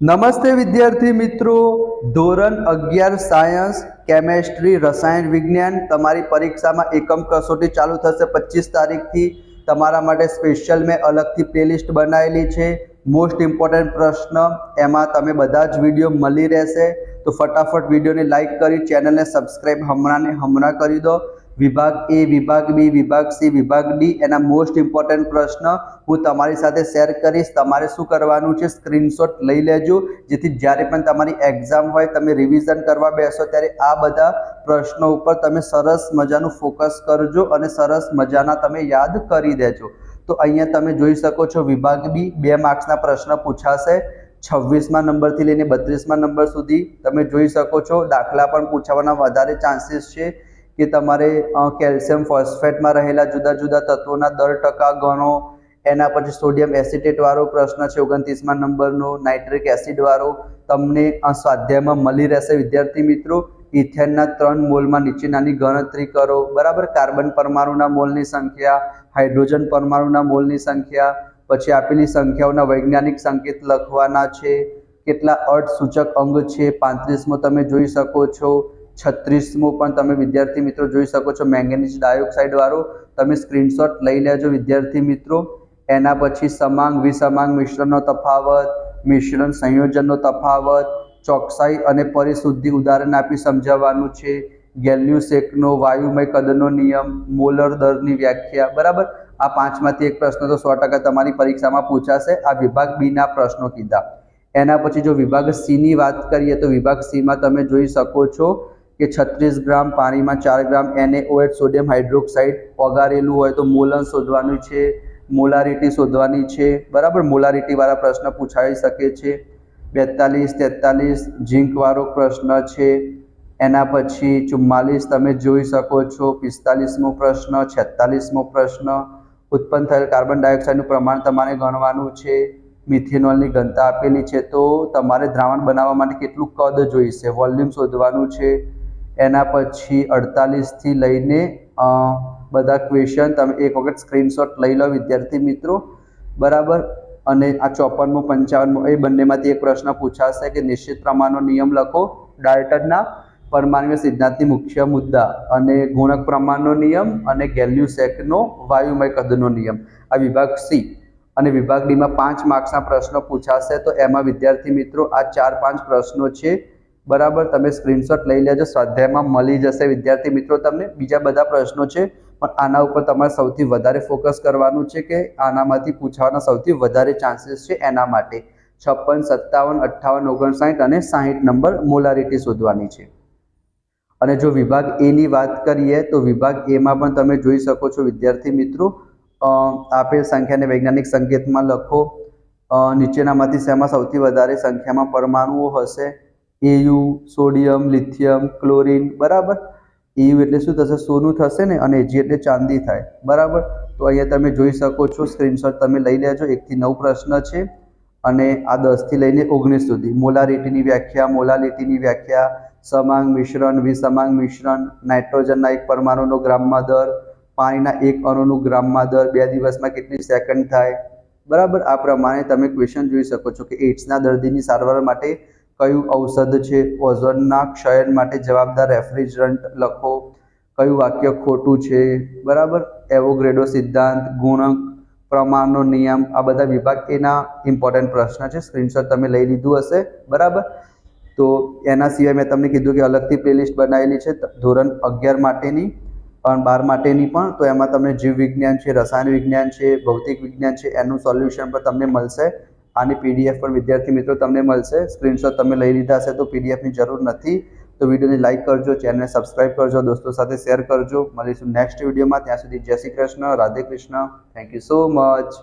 નમસ્તે વિદ્યાર્થી મિત્રો, ધોરણ 11 સાયન્સ, કેમેસ્ટ્રી, રસાયણ વિજ્ઞાન તમારી પરીક્ષામાં એકમ કસોટી ચાલુ થશે 25 તારીખથી। તમારા માટે સ્પેશિયલ મેં અલગથી પ્લેલિસ્ટ બનાવેલી છે। મોસ્ટ ઇમ્પોર્ટન્ટ પ્રશ્ન એમાં તમે બધા જ વિડીયો મળી રહેશે, તો ફટાફટ વિડીયોને લાઇક કરી ચેનલને સબસ્ક્રાઇબ હમણાં કરી દો। વિભાગ એ, વિભાગ બી, વિભાગ સી, વિભાગ ડી એના મોસ્ટ ઇમ્પોર્ટન્ટ પ્રશ્ન હું તમારી સાથે શેર કરીશ। તમારે શું કરવાનું છે, સ્ક્રીનશોટ લઈ લેજો, જેથી જ્યારે પણ તમારી એક્ઝામ હોય, તમે રિવિઝન કરવા બેસો ત્યારે આ બધા પ્રશ્નો ઉપર તમે સરસ મજાનું ફોકસ કરજો અને સરસ મજાના તમે યાદ કરી દેજો। તો અહીંયા તમે જોઈ શકો છો, વિભાગ બી 2 માર્ક્સના પ્રશ્ન પૂછાશે 26મા નંબરથી લઈને 32મા નંબર સુધી। તમે જોઈ શકો છો, દાખલા પણ પૂછાવાના વધારે ચાન્સીસ છે કે તમારે કેલ્શિયમ ફોસ્ફેટમાં રહેલા જુદા જુદા તત્વોના દર ટકા ગણો। એના પછી સોડિયમ એસિટેટ વાળો પ્રશ્ન છે 29મા નંબરનો, નાઇટ્રિક એસિડ વાળો તમને સ્વાધ્યાયમાં મળી રહેશે વિદ્યાર્થી મિત્રો। ઇથેનના 3 મોલમાં નીચેનાની ગણતરી કરો, બરાબર। કાર્બન પરમાણુના મોલની સંખ્યા, હાઇડ્રોજન પરમાણુના મોલની સંખ્યા, પછી આપેલી સંખ્યાઓના વૈજ્ઞાનિક સંકેત લખવાના છે। કેટલા અર્થસૂચક અંગ છે 35મો તમે જોઈ શકો છો। 36મો પણ તમે વિદ્યાર્થી મિત્રો જોઈ શકો છો, મેંગેનીઝ ડાયોક્સાઇડ વાળો તમે સ્ક્રીનશોટ લઈ લેજો વિદ્યાર્થી મિત્રો। એના પછી સમાંગ વિસમાંગ મિશ્રણનો તફાવત, મિશ્રણ સંયોજનનો તફાવત, ચોકસાઈ અને પરિશુદ્ધિ ઉદાહરણ આપી સમજાવવાનું છે। ગેલ્યુસેકનો વાયુમય કદનો નિયમ, મોલર દરની વ્યાખ્યા, બરાબર। આ 5માંથી એક પ્રશ્ન તો 100% તમારી પરીક્ષામાં પૂછાશે। આ વિભાગ બી ના પ્રશ્નો કીધા। એના પછી જો વિભાગ સી ની વાત કરીએ તો વિભાગ સી માં તમે જોઈ શકો છો કે 36 ગ્રામ પાણીમાં 4 ગ્રામ NaOH સોડિયમ હાઇડ્રોક્સાઇડ ઓગાળેલું હોય તો મોલન શોધવાનું છે, મોલારિટી શોધવાની છે, બરાબર। મોલારિટી વાળા પ્રશ્ન પૂછાઈ શકે છે। 42, 43 ઝીંક વાળો પ્રશ્ન છે। એના પછી 44 તમે જોઈ શકો છો, 45મો પ્રશ્ન, 46મો પ્રશ્ન, ઉત્પન્ન થયેલ કાર્બન ડાયોક્સાઇડનું પ્રમાણ તમારે ગણવાનું છે। મિથેનોલની ઘનતા આપેલી છે, તો તમારે દ્રાવણ બનાવવા માટે કેટલું કદ જોઈશે, વોલ્યુમ શોધવાનું છે। એના પછી 48 થી લઈને બધા ક્વેશ્ચન તમે એક વખત સ્ક્રીનશોટ લઈ લો વિદ્યાર્થી મિત્રો, બરાબર। અને આ 54મો 55મો એ બંનેમાંથી એક પ્રશ્ન પૂછાશે કે નિશ્ચિત પ્રમાણનો નિયમ લખો, ડાલ્ટનના પરમાણ્વીય સિદ્ધાંતની મુખ્ય મુદ્દા, અને ગુણક પ્રમાણનો નિયમ, અને ગેલ્યુસેકનો વાયુમય કદનો નિયમ। આ વિભાગ સી। અને વિભાગ ડીમાં 5 માર્ક્સના પ્રશ્નો પૂછાશે, તો એમાં વિદ્યાર્થી મિત્રો આ 4-5 પ્રશ્નો છે, બરાબર। તમે સ્ક્રીનશોટ લઈ લેજો, સ્વાધ્યાયમાં મળી જશે વિદ્યાર્થી મિત્રો તમને। બીજા બધા પ્રશ્નો છે પણ આના ઉપર તમારે સૌથી વધારે ફોકસ કરવાનું છે કે આનામાંથી પૂછવાના સૌથી વધારે ચાન્સીસ છે, એના માટે 56, 57, 58, 59 અને 60 નંબર મોલારિટી શોધવાની છે। અને જો વિભાગ એ ની વાત કરીએ તો વિભાગ એમાં પણ તમે જોઈ શકો છો વિદ્યાર્થી મિત્રો, આપેલ સંખ્યાને વૈજ્ઞાનિક સંકેતમાં લખો। નીચેનામાંથી શેમાં સૌથી વધારે સંખ્યામાં પરમાણુઓ હશે? Au, સોડિયમ, લિથિયમ, ક્લોરીન, બરાબર। Au એટલે શું થશે? સોનું થશે ને, અને Ag એટલે ચાંદી થાય, બરાબર। તો અહીંયા તમે જોઈ શકો છો, સ્ક્રીનશોટ તમે લઈ લેજો। 1 થી 9 પ્રશ્ન છે અને આ 10 થી લઈને 19 સુધી। મોલારિટીની વ્યાખ્યા, મોલાલિટીની વ્યાખ્યા, સમાંગ મિશ્રણ, વિસમાંગ મિશ્રણ, નાઇટ્રોજનના એક પરમાણુનો ગ્રામમાં દર, પાણીના એક અણુનું ગ્રામમાં દર, 2 દિવસમાં કેટલી સેકન્ડ થાય, બરાબર। આ પ્રમાણે તમે ક્વેશ્ચન જોઈ શકો છો કે એઇડ્સના દર્દીની સારવાર માટે કયું ઔષધ છે, ઓઝોનના ક્ષયન માટે જવાબદાર રેફ્રિજરન્ટ લખો, કયું વાક્ય ખોટું છે, બરાબર। એવોગ્રેડો સિદ્ધાંત, ગુણક પ્રમાણનો નિયમ, આ બધા વિભાગ એના ઇમ્પોર્ટન્ટ પ્રશ્ન છે। સ્ક્રીનશોટ તમે લઈ લીધું હશે, બરાબર। તો એના સિવાય મેં તમને કીધું કે અલગથી પ્લેલિસ્ટ બનાવેલી છે ધોરણ 11 માટેની અને 12 માટેની પણ। તો એમાં તમને જીવ વિજ્ઞાન છે, રસાયણ વિજ્ઞાન છે, ભૌતિક વિજ્ઞાન છે, એનું સોલ્યુશન પણ તમને મળશે। આની PDF પણ વિદ્યાર્થી મિત્રો તમને મળશે। સ્ક્રીનશોટ તમે લઈ લીધા હશે તો PDFની જરૂર નથી, તો વિડીયોને લાઇક કરજો, ચેનલને સબસ્ક્રાઇબ કરજો, દોસ્તો સાથે શેર કરજો। મળીશું નેક્સ્ટ વિડીયોમાં, ત્યાં સુધી જય Shri Krishna, Radhe Krishna, thank you so much.